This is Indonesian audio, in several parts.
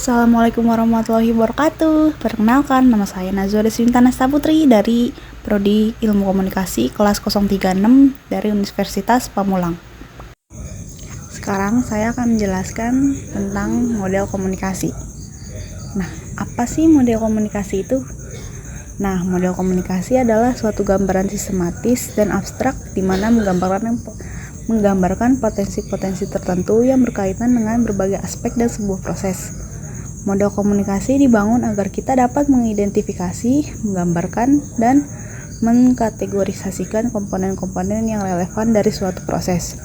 Assalamualaikum warahmatullahi wabarakatuh. Perkenalkan, nama saya Nazwa Deswinta Nasta Putri dari Prodi Ilmu Komunikasi kelas 036 dari Universitas Pamulang. Sekarang saya akan menjelaskan tentang model komunikasi. Nah, apa sih model komunikasi itu? Nah, model komunikasi adalah suatu gambaran sistematis dan abstrak di mana menggambarkan potensi-potensi tertentu yang berkaitan dengan berbagai aspek dan sebuah proses. Model komunikasi dibangun agar kita dapat mengidentifikasi, menggambarkan, dan mengkategorisasikan komponen-komponen yang relevan dari suatu proses.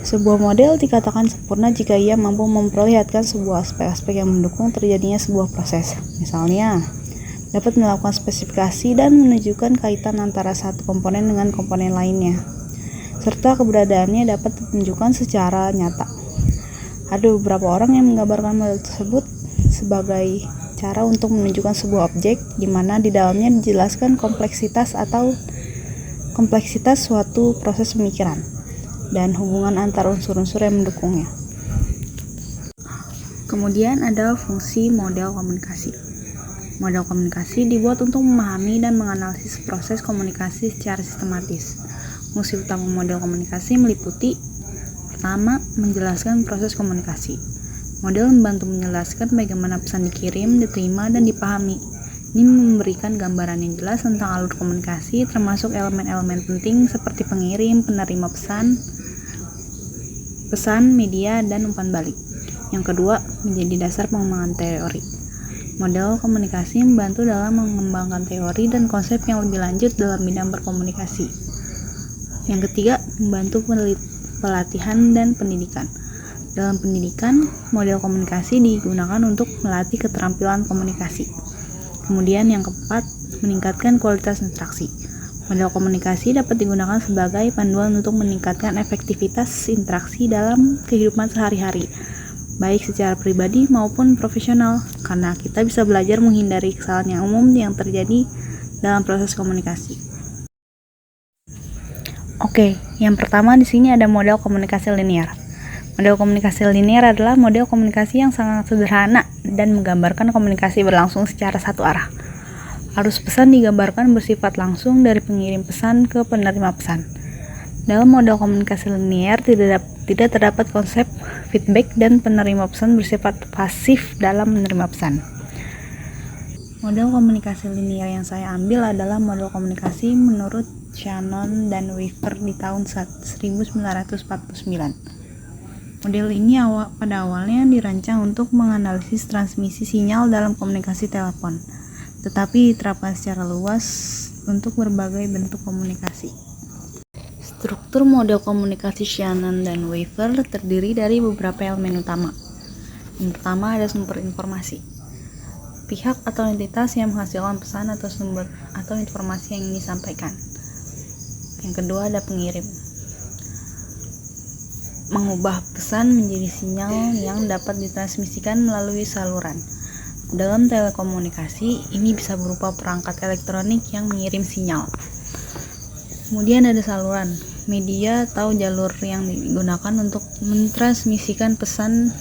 Sebuah model dikatakan sempurna jika ia mampu memperlihatkan sebuah aspek-aspek yang mendukung terjadinya sebuah proses. Misalnya, dapat melakukan spesifikasi dan menunjukkan kaitan antara satu komponen dengan komponen lainnya, serta keberadaannya dapat ditunjukkan secara nyata. Ada beberapa orang yang menggambarkan model tersebut sebagai cara untuk menunjukkan sebuah objek di mana di dalamnya dijelaskan kompleksitas suatu proses pemikiran dan hubungan antar unsur-unsur yang mendukungnya. Kemudian ada fungsi model komunikasi. Model komunikasi dibuat untuk memahami dan menganalisis proses komunikasi secara sistematis. Fungsi utama model komunikasi meliputi: pertama, menjelaskan proses komunikasi. Model membantu menjelaskan bagaimana pesan dikirim, diterima, dan dipahami. Ini memberikan gambaran yang jelas tentang alur komunikasi, termasuk elemen-elemen penting seperti pengirim, penerima pesan, media, dan umpan balik. Yang kedua, menjadi dasar pengembangan teori. Model komunikasi membantu dalam mengembangkan teori dan konsep yang lebih lanjut dalam bidang berkomunikasi. Yang ketiga, membantu pelatihan dan pendidikan. Dalam pendidikan, model komunikasi digunakan untuk melatih keterampilan komunikasi. Kemudian yang keempat, meningkatkan kualitas interaksi. Model komunikasi dapat digunakan sebagai panduan untuk meningkatkan efektivitas interaksi dalam kehidupan sehari-hari, baik secara pribadi maupun profesional, karena kita bisa belajar menghindari kesalahan yang umum yang terjadi dalam proses komunikasi. Oke, yang pertama di sini ada model komunikasi linear. Model komunikasi linear adalah model komunikasi yang sangat sederhana dan menggambarkan komunikasi berlangsung secara satu arah. Arus pesan digambarkan bersifat langsung dari pengirim pesan ke penerima pesan. Dalam model komunikasi linear tidak terdapat konsep feedback dan penerima pesan bersifat pasif dalam menerima pesan. Model komunikasi linear yang saya ambil adalah model komunikasi menurut Shannon dan Weaver di tahun 1949. Model ini pada awalnya dirancang untuk menganalisis transmisi sinyal dalam komunikasi telepon, tetapi diterapkan secara luas untuk berbagai bentuk komunikasi. Struktur model komunikasi Shannon dan Weaver terdiri dari beberapa elemen utama. Yang pertama ada sumber informasi. Pihak atau entitas yang menghasilkan pesan atau sumber atau informasi yang ingin disampaikan. Yang kedua ada pengirim. Mengubah pesan menjadi sinyal yang dapat ditransmisikan melalui saluran. Dalam telekomunikasi, ini bisa berupa perangkat elektronik yang mengirim sinyal. Kemudian ada saluran, media atau jalur yang digunakan untuk mentransmisikan pesan.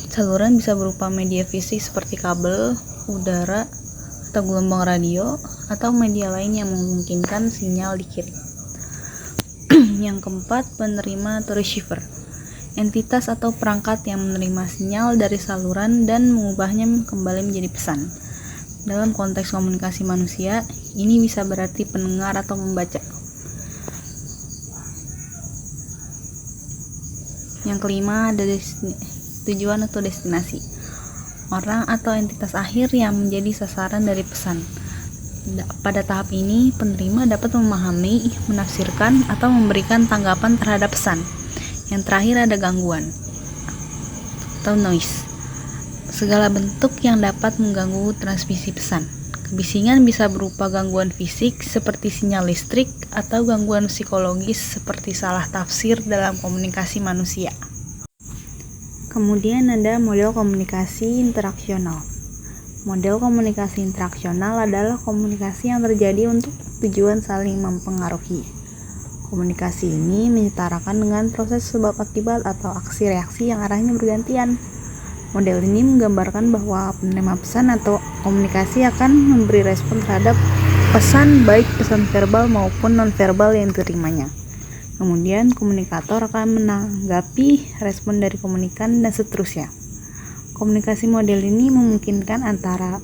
Saluran bisa berupa media fisik seperti kabel, udara, atau gelombang radio, atau media lain yang memungkinkan sinyal dikirim. Yang keempat, penerima atau receiver. Entitas atau perangkat yang menerima sinyal dari saluran dan mengubahnya kembali menjadi pesan. Dalam konteks komunikasi manusia, ini bisa berarti pendengar atau membaca. Yang kelima, ada tujuan atau destinasi. Orang atau entitas akhir yang menjadi sasaran dari pesan. Pada tahap ini, penerima dapat memahami, menafsirkan, atau memberikan tanggapan terhadap pesan. Yang terakhir ada gangguan atau noise. Segala bentuk yang dapat mengganggu transmisi pesan. Kebisingan bisa berupa gangguan fisik seperti sinyal listrik atau gangguan psikologis seperti salah tafsir dalam komunikasi manusia. Kemudian ada model komunikasi interaksional. Model komunikasi interaksional adalah komunikasi yang terjadi untuk tujuan saling mempengaruhi. Komunikasi ini menyetarakan dengan proses sebab akibat atau aksi reaksi yang arahnya bergantian. Model ini menggambarkan bahwa penerima pesan atau komunikasi akan memberi respon terhadap pesan, baik pesan verbal maupun non-verbal yang diterimanya. Kemudian komunikator akan menanggapi respon dari komunikan dan seterusnya. Komunikasi model ini memungkinkan antara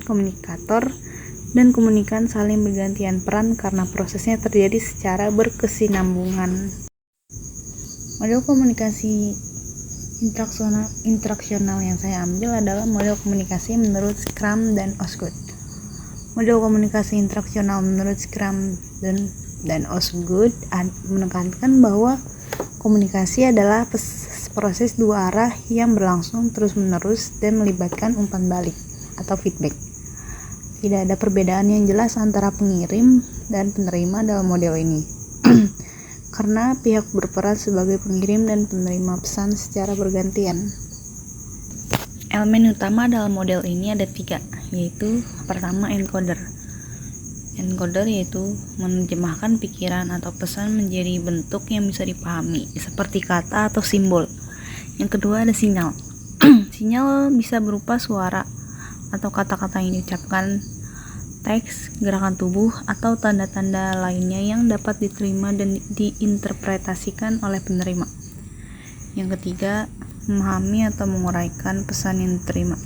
komunikator dan komunikan saling bergantian peran karena prosesnya terjadi secara berkesinambungan. Model komunikasi interaksional yang saya ambil adalah model komunikasi menurut Scrum dan Osgood. Model komunikasi interaksional menurut Scrum dan Osgood menekankan bahwa komunikasi adalah proses dua arah yang berlangsung terus-menerus dan melibatkan umpan balik atau feedback. Tidak ada perbedaan yang jelas antara pengirim dan penerima dalam model ini. Karena pihak berperan sebagai pengirim dan penerima pesan secara bergantian. Elemen utama dalam model ini ada 3, yaitu pertama encoder. Encoder yaitu menerjemahkan pikiran atau pesan menjadi bentuk yang bisa dipahami, seperti kata atau simbol. Yang kedua ada sinyal. Sinyal bisa berupa suara atau kata-kata yang diucapkan, teks, gerakan tubuh, atau tanda-tanda lainnya yang dapat diterima dan diinterpretasikan oleh penerima. Yang ketiga, memahami atau menguraikan pesan yang diterima.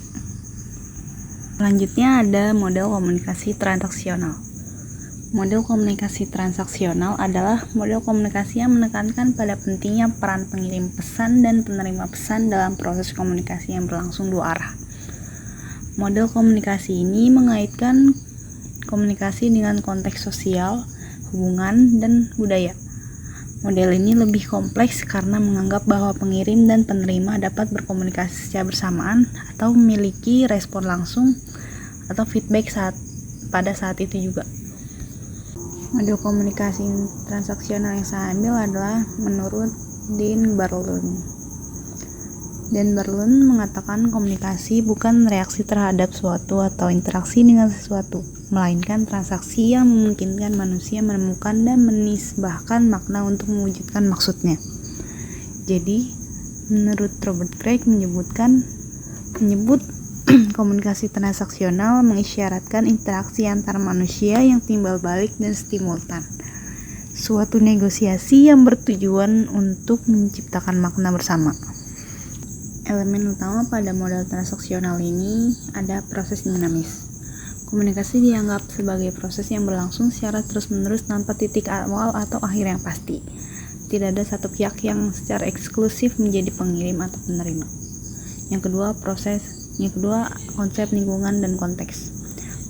Selanjutnya ada model komunikasi transaksional. Model komunikasi transaksional adalah model komunikasi yang menekankan pada pentingnya peran pengirim pesan dan penerima pesan dalam proses komunikasi yang berlangsung dua arah. Model komunikasi ini mengaitkan komunikasi dengan konteks sosial, hubungan, dan budaya. Model ini lebih kompleks karena menganggap bahwa pengirim dan penerima dapat berkomunikasi secara bersamaan atau memiliki respon langsung atau feedback pada saat itu juga. Model komunikasi transaksional yang saya ambil adalah menurut Dean Berlund. Dan Berlund mengatakan komunikasi bukan reaksi terhadap suatu atau interaksi dengan sesuatu, melainkan transaksi yang memungkinkan manusia menemukan dan menisbahkan makna untuk mewujudkan maksudnya. Jadi, menurut Robert Craig menyebut komunikasi transaksional mengisyaratkan interaksi antar manusia yang timbal balik dan simultan. Suatu negosiasi yang bertujuan untuk menciptakan makna bersama. Elemen utama pada model transaksional ini ada proses dinamis. Komunikasi dianggap sebagai proses yang berlangsung secara terus-menerus tanpa titik awal atau akhir yang pasti. Tidak ada satu pihak yang secara eksklusif menjadi pengirim atau penerima. Yang kedua, konsep lingkungan dan konteks.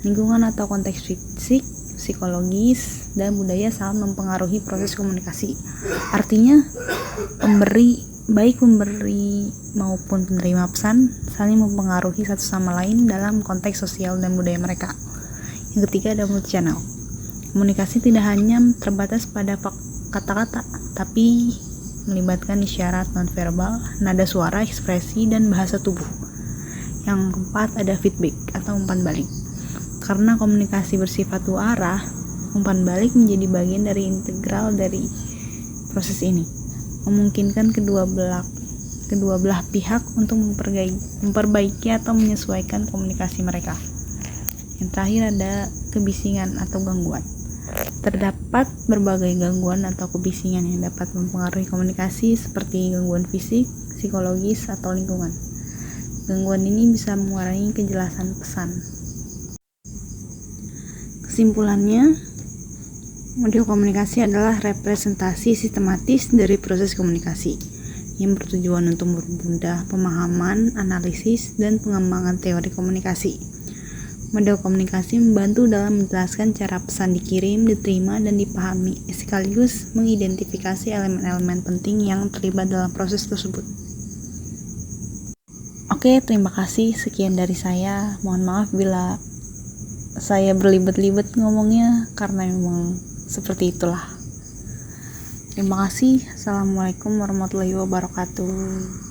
Lingkungan atau konteks fisik, psikologis, dan budaya sangat mempengaruhi proses komunikasi. Artinya, baik pemberi maupun penerima pesan saling mempengaruhi satu sama lain dalam konteks sosial dan budaya mereka. Yang ketiga ada multi-channel. Komunikasi tidak hanya terbatas pada kata-kata, tapi melibatkan isyarat nonverbal, nada suara, ekspresi, dan bahasa tubuh. Yang keempat ada feedback atau umpan balik. Karena komunikasi bersifat dua arah, umpan balik menjadi bagian dari integral dari proses ini, memungkinkan kedua belah pihak untuk memperbaiki atau menyesuaikan komunikasi mereka. Yang terakhir ada kebisingan atau gangguan. Terdapat berbagai gangguan atau kebisingan yang dapat mempengaruhi komunikasi seperti gangguan fisik, psikologis, atau lingkungan. Gangguan ini bisa mengurangi kejelasan pesan. Kesimpulannya, model komunikasi adalah representasi sistematis dari proses komunikasi yang bertujuan untuk mempermudah pemahaman, analisis, dan pengembangan teori komunikasi. Model komunikasi membantu dalam menjelaskan cara pesan dikirim, diterima, dan dipahami, sekaligus mengidentifikasi elemen-elemen penting yang terlibat dalam proses tersebut. Oke, terima kasih. Sekian dari saya. Mohon maaf bila saya berlibet-libet ngomongnya karena memang seperti itulah. Terima kasih. Assalamualaikum warahmatullahi wabarakatuh.